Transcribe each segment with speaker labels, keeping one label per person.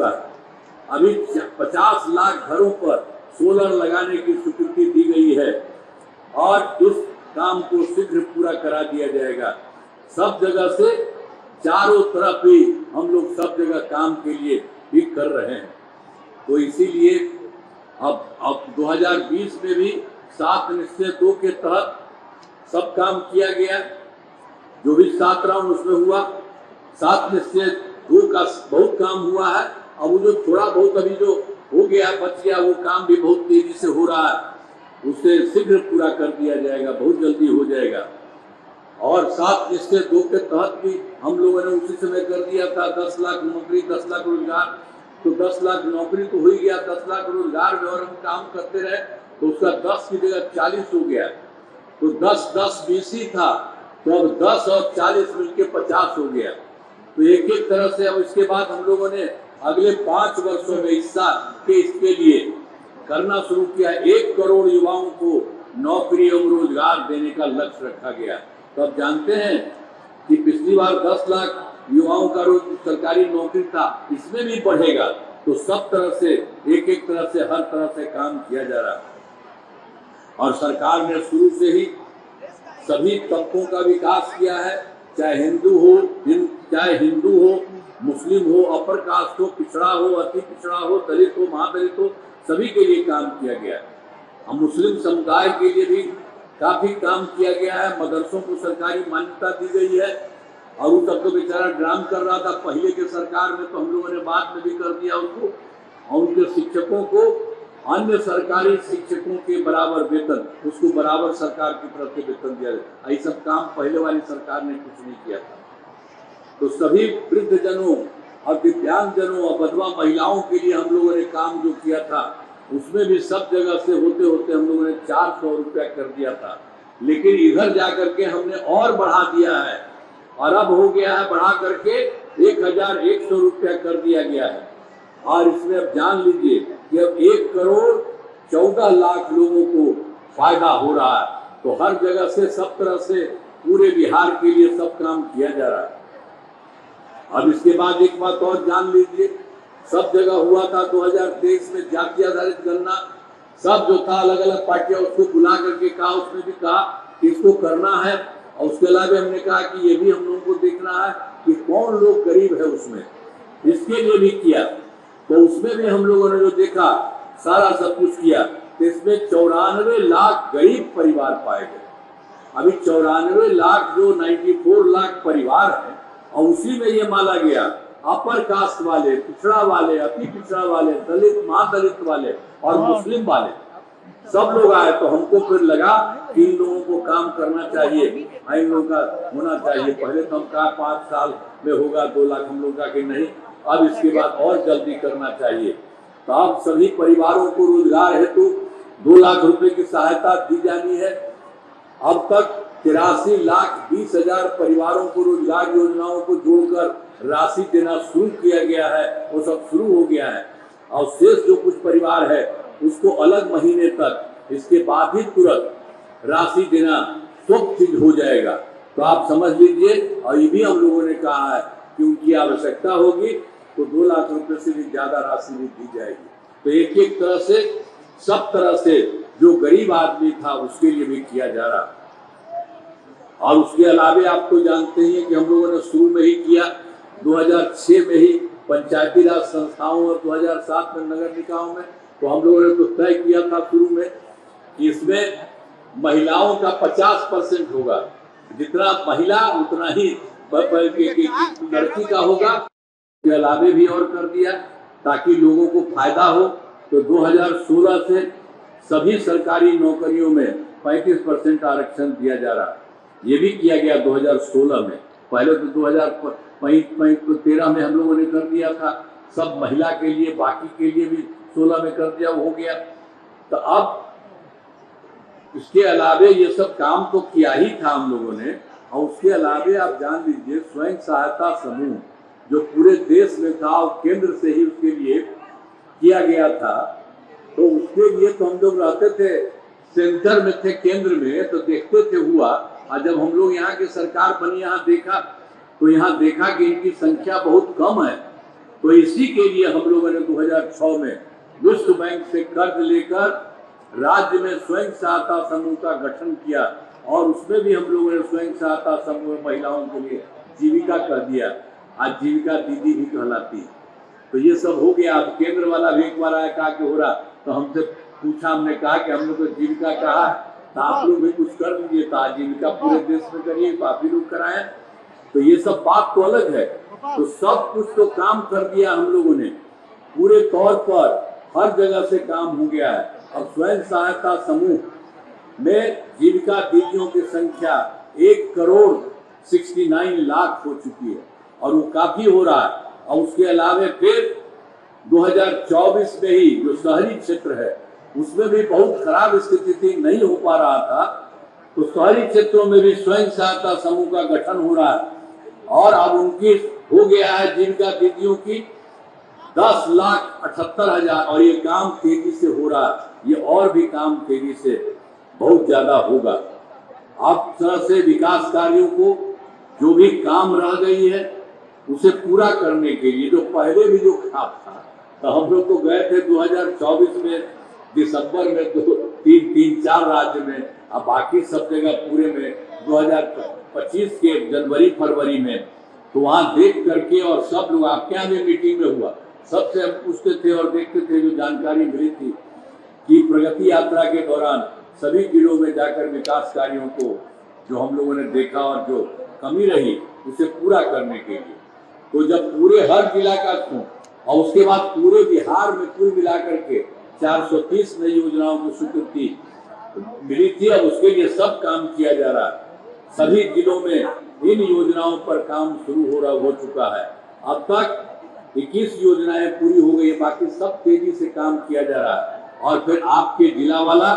Speaker 1: चुका है। अभी 50 लाख घरों पर सोलर लगाने की स्वीकृति दी गई है और इस काम को शीघ्र पूरा करा दिया जाएगा। सब जगह से चारों तरफ ही हम लोग सब जगह काम के लिए भी कर रहे हैं। तो इसीलिए अब 2020 में भी 7 निश्चय 2 के तहत सब काम किया गया। जो भी 7 राउंड उसमें हुआ, 7 निश्चय 2 का बहुत काम हुआ है। अब वो जो थोड़ा बहुत अभी जो हो गया बच गया, वो काम भी बहुत तेजी से हो रहा है, उसे शीघ्र पूरा कर दिया जाएगा, बहुत जल्दी हो जाएगा। और 7 निश्चय 2 के तहत भी हम लोगों ने उसी समय कर दिया था 10 लाख नौकरी, 10 लाख रोजगार। तो 10 लाख नौकरी तो हो ही गया, 10 लाख रोजगार में और हम काम करते रहे तो उसका 10 की जगह 40 हो गया। तो 10-10-20 ही था, तो अब 10 और 40 मिलकर 50 हो गया। तो एक एक तरह से अब इसके बाद हम लोगों ने अगले 5 वर्षों में इसके लिए करना शुरू किया। 1 करोड़ युवाओं को नौकरी और रोजगार देने का लक्ष्य रखा गया। तो अब जानते हैं कि पिछली बार 10 लाख युवाओं का सरकारी नौकरी था, इसमें भी बढ़ेगा। तो सब तरह से एक एक तरह से हर तरह से काम किया जा रहा है और सरकार ने शुरू से ही सभी तबकों का विकास किया है, चाहे हिंदू हो, मुस्लिम हो, अपर कास्ट हो, पिछड़ा हो, अति पिछड़ा हो, दलित हो, महादलित हो, सभी के लिए काम किया गया है। हम मुस्लिम समुदाय के लिए भी काफी काम किया गया है। मदरसों को सरकारी मान्यता दी गई है और वो तब तो बेचारा ड्राम कर रहा था पहले के सरकार में, तो हम लोगों ने बाद में भी कर दिया उसको। और उनके शिक्षकों को अन्य सरकारी शिक्षकों के बराबर वेतन, उसको बराबर सरकार की तरफ से वेतन दिया जाए। ये सब काम पहले वाली सरकार ने कुछ नहीं किया था। तो सभी वृद्ध जनों और दिव्यांग जनों और विधवा महिलाओं के लिए हम लोगों ने काम जो किया था, उसमें भी सब जगह से होते होते हम लोगों ने 400 रुपया कर दिया था। लेकिन इधर जाकर के हमने और बढ़ा दिया है और अब हो गया है बढ़ा करके 1100 रुपया कर दिया गया है। और इसमें अब जान लीजिए कि अब 1 करोड़ 14 लाख लोगों को फायदा हो रहा है। तो हर जगह से सब तरह से पूरे बिहार के लिए सब काम किया जा रहा है। अब इसके बाद एक बात और जान लीजिए, सब जगह हुआ था 2023 में जाति आधारित गणना, सब जो था अलग अलग पार्टियां उसको बुला करके कहा, उसमें भी कहा कि इसको करना है। और उसके अलावा हमने कहा कि ये भी हम लोगों को देखना है कि कौन लोग गरीब है, उसमें इसके लिए भी किया। तो उसमें भी हम लोगों ने जो देखा सारा सब कुछ किया, तो इसमें 94 लाख गरीब परिवार पाए गए। अभी 94 लाख जो 94 लाख परिवार है और उसी में ये माना गया अपर कास्ट वाले, पिछड़ा वाले, अति पिछड़ा वाले, दलित, महादलित वाले और मुस्लिम वाले सब लोग आए। तो हमको फिर लगा कि इन लोगों को काम करना चाहिए, इन लोगों का होना चाहिए। पहले तो हम कहा 5 साल में होगा 2 लाख, हम लोग का कि नहीं, अब इसके बाद और जल्दी करना चाहिए। तो अब सभी परिवारों को रोजगार हेतु 2 लाख रुपए की सहायता दी जानी है। अब तक 83,20,000 परिवारों को रोजगार योजनाओं को जोड़कर राशि देना शुरू किया गया है, वो सब शुरू हो गया है। और शेष जो कुछ परिवार है उसको अलग महीने तक इसके बाद ही तुरंत राशि देना स्वच्छ हो जाएगा। तो आप समझ लीजिए। और ये भी हम लोगों ने कहा है कि उनकी आवश्यकता होगी तो 2 लाख रुपए से भी ज्यादा राशि भी दी जाएगी। तो एक एक तरह से सब तरह से जो गरीब आदमी था उसके लिए भी किया जा रहा। और उसके अलावा आप तो जानते हैं कि हम लोगों ने शुरू में ही किया 2006 में ही पंचायती राज संस्थाओं और 2007 में नगर निकायों में। तो हम लोगों ने तो तय किया था शुरू में कि इसमें महिलाओं का 50% होगा, जितना महिला उतना ही लड़की का होगा। के अलावे भी और कर दिया ताकि लोगों को फायदा हो। तो 2016 से सभी सरकारी नौकरियों में 35% आरक्षण दिया जा रहा, ये भी किया गया 2016 में। पहले तो 2013 में हम लोगों ने कर दिया था सब महिला के लिए, बाकी के लिए भी 16 में कर दिया, हो गया। तो अब इसके अलावे ये सब काम तो किया ही था हम लोगों ने। और उसके अलावे आप जान लीजिए स्वयं सहायता समूह जो पूरे देश में था और केंद्र से ही उसके लिए किया गया था। तो उसके लिए तो हम लोग रहते थे सेंटर में, थे केंद्र में, तो देखते थे हुआ। और जब हम लोग यहाँ की सरकार बनी, यहाँ देखा तो यहाँ देखा कि इनकी संख्या बहुत कम है। तो इसी के लिए हम लोगों ने 2006 में विश्व बैंक से कर्ज लेकर राज्य में स्वयं सहायता समूह का गठन किया और उसमें भी हम लोगों ने स्वयं सहायता समूह महिलाओं के लिए जीविका कह दिया, आज जीविका दीदी भी कहलाती है। तो ये सब हो गया। अब केंद्र वाला भी एक बार आया, कहा कि हो रहा, तो हमसे पूछा, हमने कहा कि हम लोग तो जीविका कहा तो आप लोग भी कुछ कर लीजिए, तो आजीविका पूरे देश में करिए, काफी लोग कराए। तो ये सब बात तो अलग है। तो सब कुछ तो काम कर दिया हम लोगों ने, पूरे तौर पर हर जगह से काम हो गया है। अब स्वयं सहायता समूह में जीविका दीदियों की संख्या 1,69 लाख हो चुकी है और वो काफी हो रहा है। और उसके अलावा फिर 2024 में ही जो शहरी क्षेत्र है उसमें भी बहुत खराब स्थिति थी, नहीं हो पा रहा था, तो शहरी क्षेत्रों में भी स्वयं सहायता समूह का गठन हो रहा है और अब उनकी हो गया है जीविका दीदियों की 10,78,000 और ये काम तेजी से हो रहा है। ये और भी काम तेजी से बहुत ज्यादा होगा। अब तरह से विकास कार्यों को जो भी काम रह गई है उसे पूरा करने के लिए जो पहले भी जो खाप था, तो हम लोग तो गए थे 2024 में दिसंबर में तो 3-4 राज्य में, अब बाकी सब जगह पूरे में 2025 के जनवरी फरवरी में, तो वहां देख करके और सब लोग आपके यहाँ भी मीटिंग में हुआ, सबसे हम पूछते थे और देखते थे, जो जानकारी मिली थी कि प्रगति यात्रा के दौरान सभी जिलों में जाकर विकास कार्यों को जो हम लोगों ने देखा और जो कमी रही उसे पूरा करने के लिए, तो जब पूरे हर जिला का और उसके बाद पूरे बिहार में कुल मिलाकर के 430 नई योजनाओं को स्वीकृति मिली थी। अब उसके लिए सब काम किया जा रहा है। सभी जिलों में इन योजनाओं पर काम शुरू हो चुका है। अब तक 21 योजनाएं पूरी हो गई है, बाकी सब तेजी से काम किया जा रहा है। और फिर आपके जिला वाला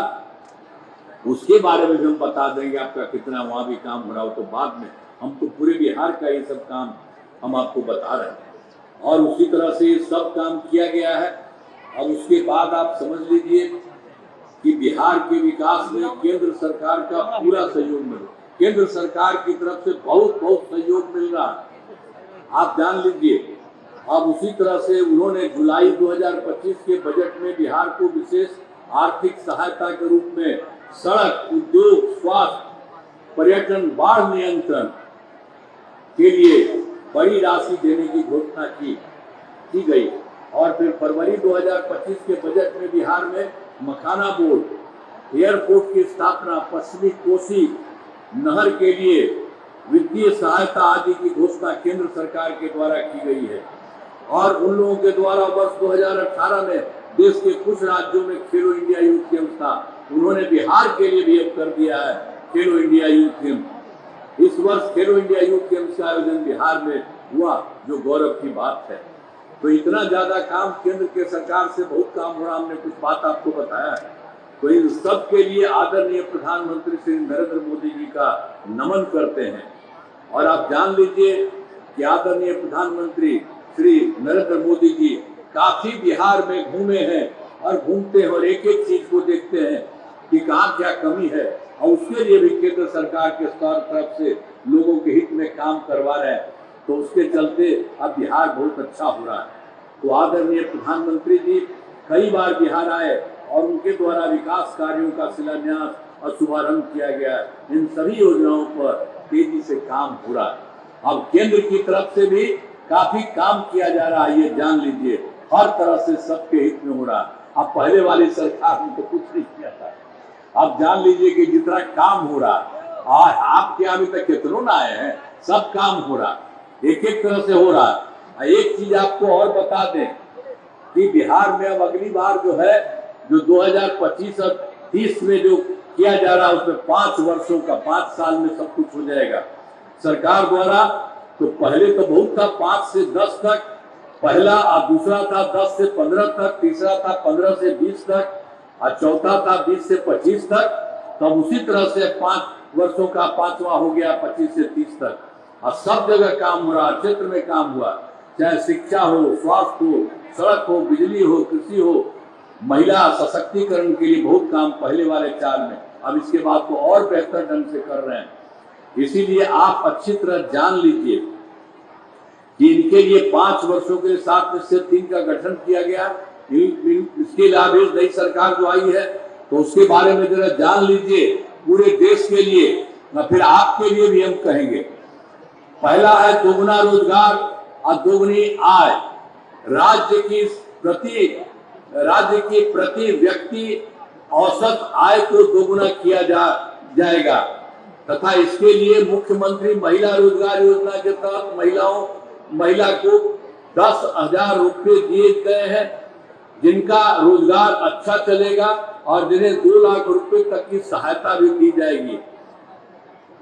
Speaker 1: उसके बारे में भी हम बता देंगे आपका कितना वहां भी काम हो रहा हो, तो बाद में हम तो पूरे बिहार का ये सब काम हम आपको बता रहे हैं और उसी तरह से सब काम किया गया है। अब उसके बाद आप समझ लीजिए कि बिहार के विकास में केंद्र सरकार का पूरा सहयोग मिल, केंद्र सरकार की तरफ से बहुत बहुत सहयोग मिल रहा है, आप जान लीजिए। अब उसी तरह से उन्होंने जुलाई 2025 के बजट में बिहार को विशेष आर्थिक सहायता के रूप में सड़क, उद्योग, स्वास्थ्य, पर्यटन, बाढ़ नियंत्रण के लिए बड़ी राशि देने की घोषणा की गई। और फिर फरवरी 2025 के बजट में बिहार में मखाना बोर्ड, एयरपोर्ट की स्थापना, पश्चिमी कोसी नहर के लिए वित्तीय सहायता आदि की घोषणा केंद्र सरकार के द्वारा की गई है। और उन लोगों के द्वारा वर्ष 2018 में देश के कुछ राज्यों में खेलो इंडिया यूथ गेम्स था, उन्होंने बिहार के लिए भी अब कर दिया है खेलो इंडिया यूथ गेम्स। इस वर्ष खेलो इंडिया यूथ गेम्स का आयोजन बिहार में हुआ, जो गौरव की बात है। तो इतना ज्यादा काम केंद्र के सरकार से बहुत काम हो रहा, हमने कुछ बात आपको बताया है। तो इन सब के लिए आदरणीय प्रधानमंत्री श्री नरेंद्र मोदी जी का नमन करते हैं। और आप जान लीजिए कि आदरणीय प्रधानमंत्री श्री नरेंद्र मोदी जी काफी बिहार में घूमे हैं और घूमते हैं और एक एक चीज को देखते हैं कि कहाँ क्या कमी है, और उसके लिए भी केंद्र सरकार के तरफ से लोगों के हित में काम करवा रहे हैं। तो उसके चलते अब बिहार बहुत अच्छा हो रहा है। तो आदरणीय प्रधानमंत्री जी कई बार बिहार आए और उनके द्वारा विकास कार्यों का शिलान्यास और शुभारंभ किया गया। इन सभी योजनाओं पर तेजी से काम हो रहा है। अब केंद्र की तरफ से भी काफी काम किया जा रहा है, ये जान लीजिए, हर तरह से सबके हित में हो रहा है। अब पहले वाली सरकार ने तो कुछ नहीं किया था, अब जान लीजिए कि जितना काम हो रहा है, आपके अभी तक कितनों ना आए हैं, सब काम हो रहा, एक एक तरह से हो रहा है। एक चीज आपको और बता दें कि बिहार में अब अगली बार जो है, जो 2025 और 30 में जो किया जा रहा है, उसमें 5 वर्षों का, 5 साल में सब कुछ हो जाएगा सरकार द्वारा। तो पहले तो बहुत था 5 से 10 तक पहला, और दूसरा था 10 से 15 तक, तीसरा था 15 से 20 तक, और चौथा था 20 से 25 तक। तब उसी तरह से 5 वर्षों का 5वां हो गया 25 से 30 तक। और सब जगह काम हो रहा, क्षेत्र में काम हुआ, चाहे शिक्षा हो, स्वास्थ्य हो, सड़क हो, बिजली हो, कृषि हो, महिला सशक्तिकरण के लिए बहुत काम पहले वाले 4 में, अब इसके बाद तो और बेहतर ढंग से कर रहे हैं। इसीलिए आप अच्छी तरह जान लीजिए कि इनके लिए 5 वर्षों के लिए 7+3 का गठन किया गया। इसके लाभ नई सरकार जो आई है तो उसके बारे में जरा जान लीजिए, पूरे देश के लिए ना फिर आपके लिए भी हम कहेंगे। पहला है दोगुना रोजगार और दोगुनी आय। राज्य की प्रति व्यक्ति औसत आय को दोगुना किया जाएगा तथा इसके लिए मुख्यमंत्री महिला रोजगार योजना के तहत महिला को 10,000 रुपये दिए गए हैं, जिनका रोजगार अच्छा चलेगा और जिन्हें 2 लाख रुपए तक की सहायता भी दी जाएगी।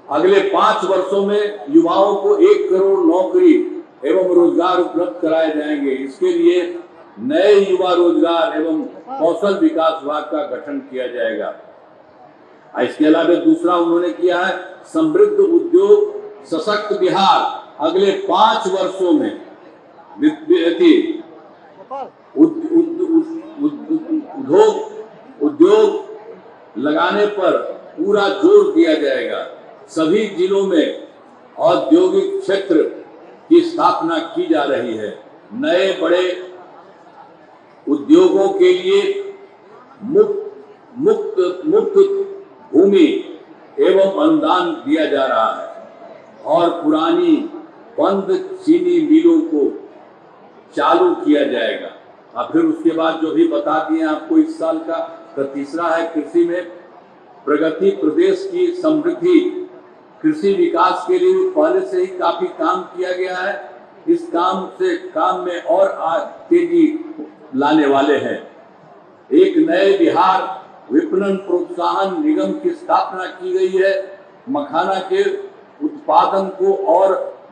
Speaker 1: अगले 5 वर्षों में युवाओं को 1 करोड़ नौकरी एवं रोजगार उपलब्ध कराए जाएंगे। इसके लिए नए युवा रोजगार एवं कौशल विकास विभाग का गठन किया जाएगा। इसके अलावा दूसरा उन्होंने किया है समृद्ध उद्योग सशक्त बिहार। अगले 5 वर्षों में उद्योग लगाने पर पूरा जोर दिया जाएगा। सभी जिलों में औद्योगिक क्षेत्र की स्थापना की जा रही है। नए बड़े उद्योगों के लिए मुक्त भूमि एवं अनुदान दिया जा रहा है और पुरानी बंद चीनी मिलों को चालू किया जाएगा। और फिर उसके बाद जो भी बता दिए आपको इस साल का, तो तीसरा है कृषि में प्रगति। प्रदेश की समृद्धि कृषि विकास के लिए पहले से ही काफी काम किया गया है। इस काम में और तेजी लाने वाले हैं। एक नए बिहार विपणन प्रोत्साहन निगम की स्थापना की गई है। मखाना के उत्पादन को और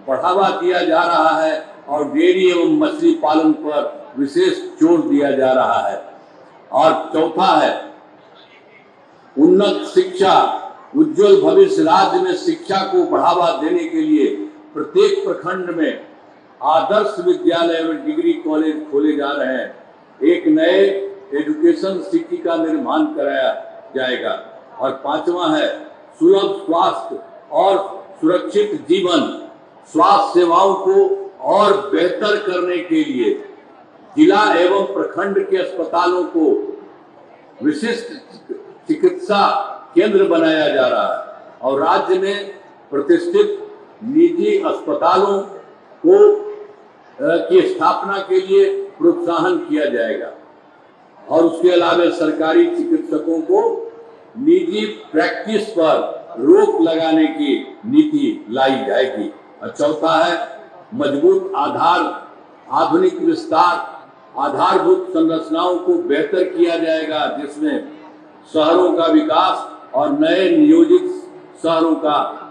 Speaker 1: बढ़ावा दिया जा रहा है और डेयरी एवं मछली पालन पर विशेष जोर दिया जा रहा है। और चौथा है उन्नत शिक्षा उज्जवल भविष्य। राज्य में शिक्षा को बढ़ावा देने के लिए प्रत्येक प्रखंड में आदर्श विद्यालय एवं डिग्री कॉलेज खोले जा रहे हैं। एक नए एजुकेशन सिटी का निर्माण कराया जाएगा। और पांचवा है सुलभ स्वास्थ्य और सुरक्षित जीवन। स्वास्थ्य सेवाओं को और बेहतर करने के लिए जिला एवं प्रखंड के अस्पतालों को विशिष्ट चिकित्सा केंद्र बनाया जा रहा है और राज्य में प्रतिष्ठित निजी अस्पतालों की स्थापना के लिए प्रोत्साहन किया जाएगा। और उसके अलावा सरकारी चिकित्सकों को निजी प्रैक्टिस पर रोक लगाने की नीति लाई जाएगी। और चौथा है मजबूत आधार आधुनिक विस्तार। आधारभूत संरचनाओं को बेहतर किया जाएगा, जिसमें शहरों का विकास और नए नियोजित शहरों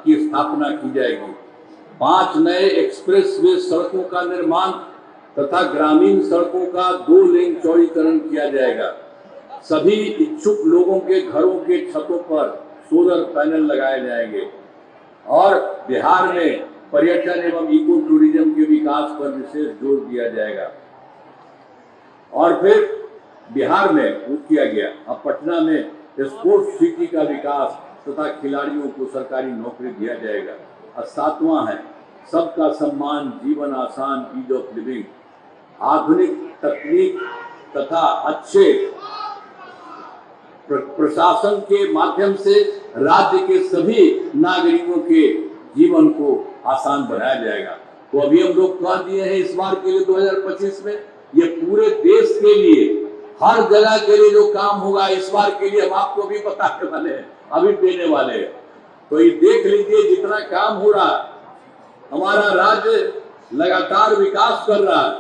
Speaker 1: की स्थापना की जाएगी। 5 नए एक्सप्रेस वे सड़कों का निर्माण तथा ग्रामीण सड़कों का 2 लेन चौड़ीकरण किया जाएगा। सभी इच्छुक लोगों के घरों के छतों पर सोलर पैनल लगाए जाएंगे। और बिहार में पर्यटन एवं इको टूरिज्म के विकास पर विशेष जोर दिया जाएगा। और फिर बिहार में वो किया गया। अब पटना में स्पोर्ट्स सिटी का विकास तथा खिलाड़ियों को सरकारी नौकरी दिया जाएगा। और 7वां है सबका सम्मान जीवन आसान ईज ऑफ लिविंग। आधुनिक तकनीक तथा अच्छे प्रशासन के माध्यम से राज्य के सभी नागरिकों के जीवन को आसान बनाया जाएगा। तो अभी हम लोग कह दिए हैं इस बार के लिए 2025 में ये पूरे देश के लिए हर जगह के लिए जो काम होगा इस बार के लिए हम आपको भी बताने वाले हैं, अभी देने वाले हैं। तो ये देख लीजिए जितना काम हो रहा है, हमारा राज्य लगातार विकास कर रहा है।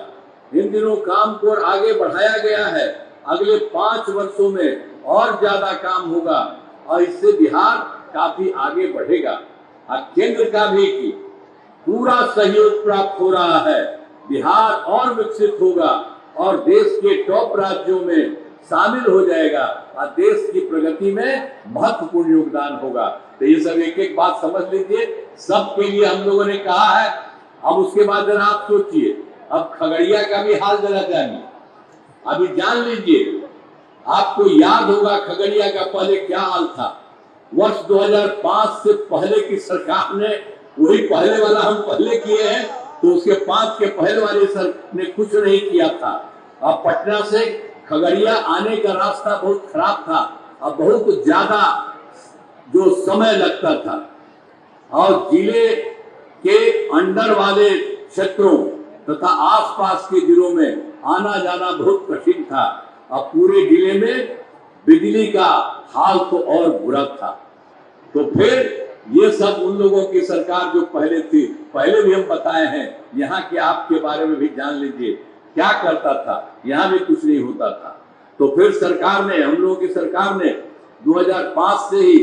Speaker 1: इन दिनों काम को और आगे बढ़ाया गया है। अगले 5 वर्षों में और ज्यादा काम होगा और इससे बिहार काफी आगे बढ़ेगा। और केंद्र का भी पूरा सहयोग प्राप्त हो रहा है। बिहार और विकसित होगा और देश के टॉप राज्यों में शामिल हो जाएगा और देश की प्रगति में महत्वपूर्ण योगदान होगा। तो ये सब एक एक बात समझ लीजिए, सबके लिए हम लोगों ने कहा है। अब उसके बाद जरा आप सोचिए, अब खगड़िया का भी हाल जरा जानिए। अभी जान लीजिए, आपको याद होगा खगड़िया का पहले क्या हाल था। वर्ष 2005 से पहले की सरकार ने वही पहले वाला हम पहले किए हैं तो उसके 5 के पहले वाले सर ने कुछ नहीं किया था। अब पटना से खगड़िया आने का रास्ता बहुत खराब था, अब बहुत ज्यादा जो समय लगता था और जिले के अंडर वाले क्षेत्रों तथा आसपास के जिलों में आना जाना बहुत कठिन था। अब पूरे जिले में बिजली का हाल तो और बुरा था। तो फिर ये सब उन लोगों की सरकार जो पहले थी, पहले भी हम बताए हैं, यहाँ के आपके बारे में भी जान लीजिए क्या करता था, यहाँ भी कुछ नहीं होता था। तो फिर सरकार ने, हम लोगों की सरकार ने 2005 से ही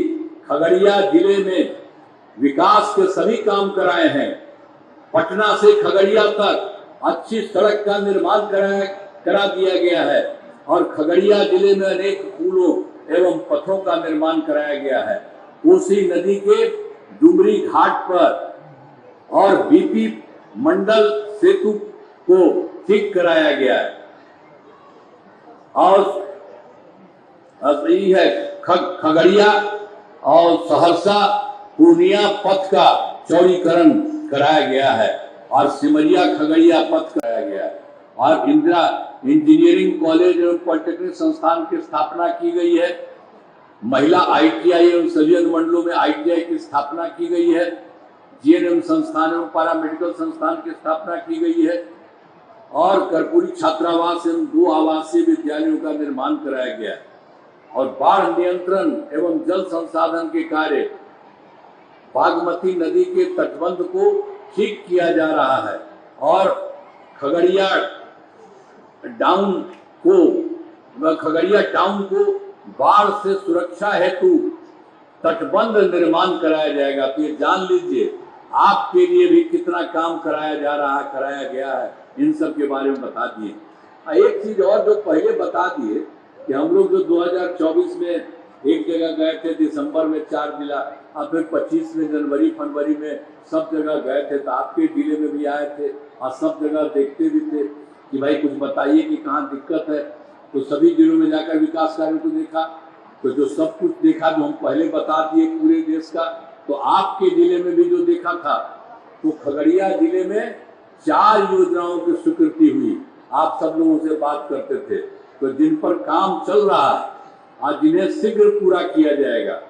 Speaker 1: खगड़िया जिले में विकास के सभी काम कराए हैं। पटना से खगड़िया तक अच्छी सड़क का निर्माण करा दिया गया है और खगड़िया जिले में अनेक पुलों एवं पथों का निर्माण कराया गया है। कोसी नदी के डुमरी घाट पर और बीपी मंडल सेतु को ठीक कराया गया है और यही है खगड़िया और सहरसा पूर्णिया पथ का चौड़ीकरण कराया गया है और सिमरिया खगड़िया पथ कराया गया है और इंदिरा इंजीनियरिंग कॉलेज एवं पॉलिटेक्निक संस्थान की स्थापना की गई है। महिला ITI एवं सभी अनुमंडलों में ITI की स्थापना की गई है। GNM संस्थान एवं पैरामेडिकल संस्थान की स्थापना की गई है और कर्पूरी छात्रावास एवं 2 आवासीय विद्यालयों का निर्माण कराया गया है और बाढ़ नियंत्रण एवं जल संसाधन के कार्य बागमती नदी के तटबंध को ठीक किया जा रहा है और खगड़िया टाउन को बाढ़ से सुरक्षा हेतु तटबंध निर्माण कराया जाएगा। तो ये जान लीजिए आपके लिए भी कितना काम कराया गया है, इन सब के बारे में बता दिए। एक चीज और जो पहले बता दिए कि हम लोग जो 2024 में एक जगह गए थे, दिसंबर में 4 जिला और फिर 25 में जनवरी फरवरी में सब जगह गए थे, तो आपके जिले में भी आए थे और सब जगह देखते भी थे कि भाई कुछ बताइए कि कहाँ दिक्कत है। तो सभी जिलों में जाकर विकास कार्यों को देखा, तो जो सब कुछ देखा जो हम पहले बता दिए पूरे देश का, तो आपके जिले में भी जो देखा था, तो खगड़िया जिले में 4 योजनाओं की स्वीकृति हुई। आप सब लोगों से बात करते थे, तो जिन पर काम चल रहा है आज जिन्हें शीघ्र पूरा किया जाएगा।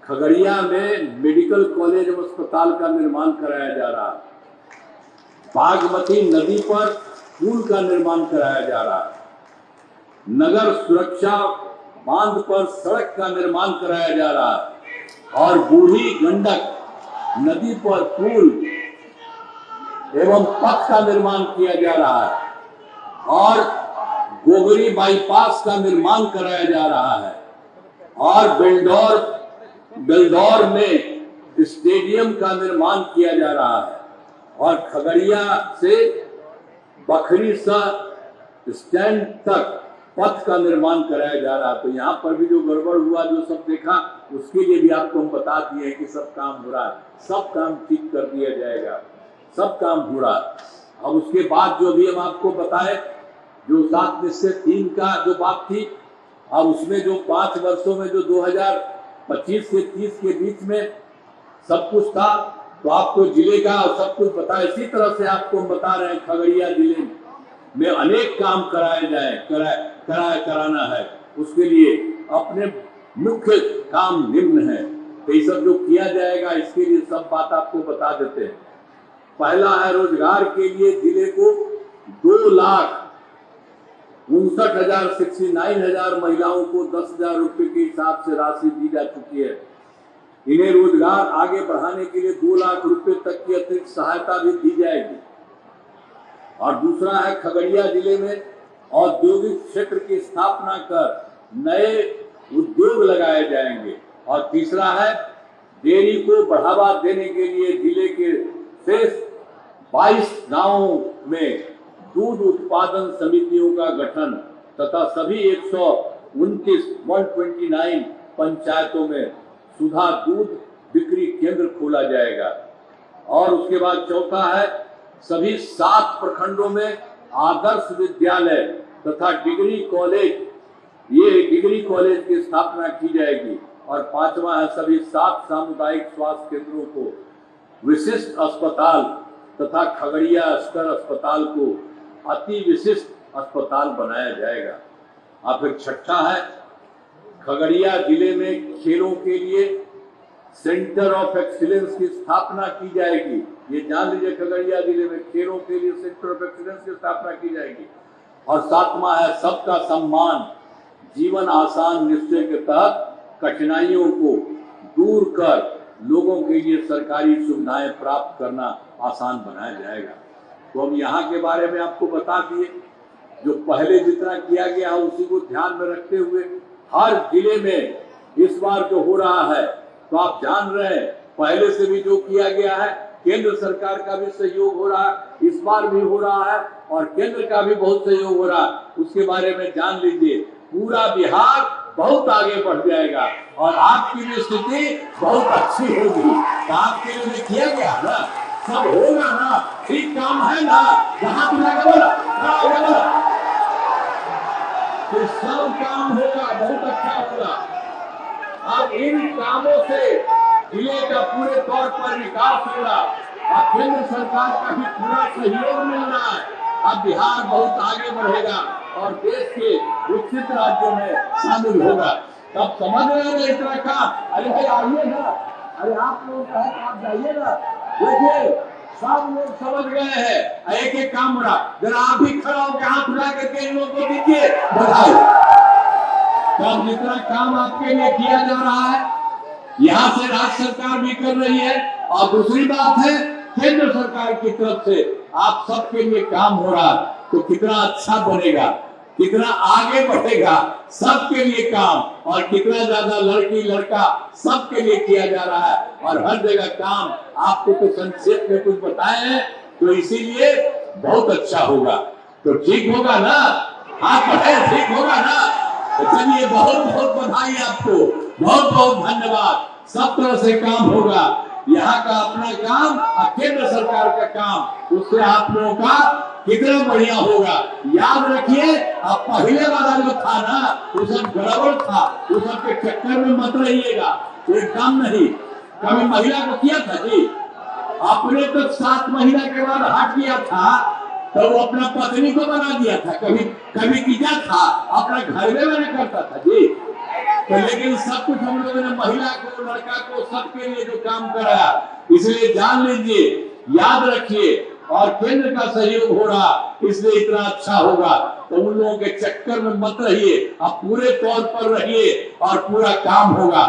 Speaker 1: खगड़िया में मेडिकल कॉलेज एवं अस्पताल का निर्माण कराया जा रहा है, बागमती नदी पर पुल का निर्माण कराया जा रहा है, नगर सुरक्षा बांध पर सड़क का निर्माण कराया जा रहा है और बूढ़ी गंडक नदी पर पुल एवं पथ का निर्माण किया जा रहा है और गोगरी बाईपास का निर्माण कराया जा रहा है और बेलदौर में स्टेडियम का निर्माण किया जा रहा है और खगड़िया से बखरी स्टैंड तक पथ का निर्माण कराया जा रहा है। तो यहाँ पर भी जो गड़बड़ हुआ, जो सब देखा, उसके लिए भी आपको हम बता दिए कि सब काम हो रहा है, सब काम ठीक कर दिया जाएगा, सब काम हो रहा है। अब उसके बाद जो भी हम आपको बताए, जो 7 निश्चय 3 का जो बात थी, अब उसमें जो 5 वर्षों में जो 2025 से 30 के बीच में सब कुछ था, तो आपको जिले का सब कुछ बताया। इसी तरह से आपको हम बता रहे हैं खगड़िया जिले में अनेक काम कराना है। उसके लिए अपने मुख्य काम निम्न है, तो ये सब जो किया जाएगा इसके लिए सब बात आपको बता देते हैं। पहला है रोजगार के लिए जिले को 2,59,000 महिलाओं को 10,000 रुपए के हिसाब से राशि दी जा चुकी है। इन्हें रोजगार आगे बढ़ाने के लिए 2 लाख रुपए तक की अतिरिक्त सहायता भी दी जाएगी। और दूसरा है खगड़िया जिले में औद्योगिक क्षेत्र की स्थापना कर नए उद्योग लगाए जाएंगे। और तीसरा है डेयरी को बढ़ावा देने के लिए जिले के शेष 22 गांवों में दूध उत्पादन समितियों का गठन तथा सभी 129 पंचायतों में सुधा दूध बिक्री केंद्र खोला जाएगा। और उसके बाद चौथा है सभी 7 प्रखंडों में आदर्श विद्यालय तथा डिग्री कॉलेज की स्थापना की जाएगी। और 5वां है सभी 7 सामुदायिक स्वास्थ्य केंद्रों को विशिष्ट अस्पताल तथा खगड़िया स्तर अस्पताल को अति विशिष्ट अस्पताल बनाया जाएगा। अब फिर छठा है, खगड़िया जिले में खेलों के लिए सेंटर ऑफ एक्सीलेंस की स्थापना की जाएगी। ये जान लीजिए, खगड़िया जिले में खेलों के लिए सेंटर ऑफ एक्सीलेंस की स्थापना की जाएगी। और सातवां है, सबका सम्मान जीवन आसान निश्चय के तहत कठिनाइयों को दूर कर लोगों के लिए सरकारी सुविधाएं प्राप्त करना आसान बनाया जाएगा। तो हम यहाँ के बारे में आपको बता दिए, जो पहले जितना किया गया है उसी को ध्यान में रखते हुए हर जिले में इस बार जो हो रहा है, तो आप जान रहे हैं पहले से भी जो किया गया है, केंद्र सरकार का भी सहयोग हो रहा है, इस बार भी हो रहा है और केंद्र का भी बहुत सहयोग हो रहा है। उसके बारे में जान लीजिए, पूरा बिहार बहुत आगे बढ़ जाएगा और आपकी भी स्थिति बहुत अच्छी होगी। तो आपके लिए किया गया ना, सब होगा ना, ठीक काम है ना, जहां बोला तो सब काम होगा, बहुत अच्छा होगा। अब इन कामों से जिले का पूरे तौर पर विकास होगा और केंद्र सरकार का भी पूरा सहयोग मिल रहा है। अब बिहार बहुत आगे बढ़ेगा और देश के विकसित राज्यों में शामिल होगा। तब समझ रहे हैं इतना काम। अरे भाई आइए ना, अरे आप लोग कहे तो आप जाइए ना, देखिए सब लोग समझ गए हैं। एक एक काम हो रहा, जरा आप भी खड़ा होकर हाथ उठा करके इन लोगों को दीजिए बधाई। तब जितना काम आपके लिए किया जा रहा है, यहाँ से राज्य सरकार भी कर रही है और दूसरी बात है केंद्र सरकार की तरफ से आप सबके लिए काम हो रहा है, तो कितना अच्छा बनेगा, कितना आगे बढ़ेगा सबके लिए काम, और कितना ज्यादा लड़की लड़का सबके लिए किया जा रहा है और हर जगह काम। आपको तो संक्षेप में कुछ बताए हैं, तो इसीलिए बहुत अच्छा होगा। तो ठीक होगा ना, आप बढ़े, ठीक होगा ना। तो चलिए, बहुत बहुत बधाई आपको, बहुत बहुत धन्यवाद। सब तरह से काम होगा, यहाँ का अपना काम और केंद्र सरकार का काम, उससे आप लोगों का कितना बढ़िया होगा। याद रखिए, आप पहले वाला जो था ना, वो सब गड़बड़ था, वो सब के चक्कर में मत रहिएगा, कोई काम नहीं। कभी महिला को किया था जी, आपने तो 7 महीना के बाद हट किया था, तो वो अपना पत्नी को बना दिया था। कभी किया था, अपना घर में मैंने करता था जी। तो लेकिन सब कुछ हम लोगों ने महिला को, लड़का को, सबके लिए जो काम कराया, इसलिए जान लीजिए, याद रखिए, और केंद्र का सहयोग हो रहा, इसलिए इतना अच्छा होगा। तो उन लोगों के चक्कर में मत रहिए, आप पूरे तौर पर रहिए और पूरा काम होगा।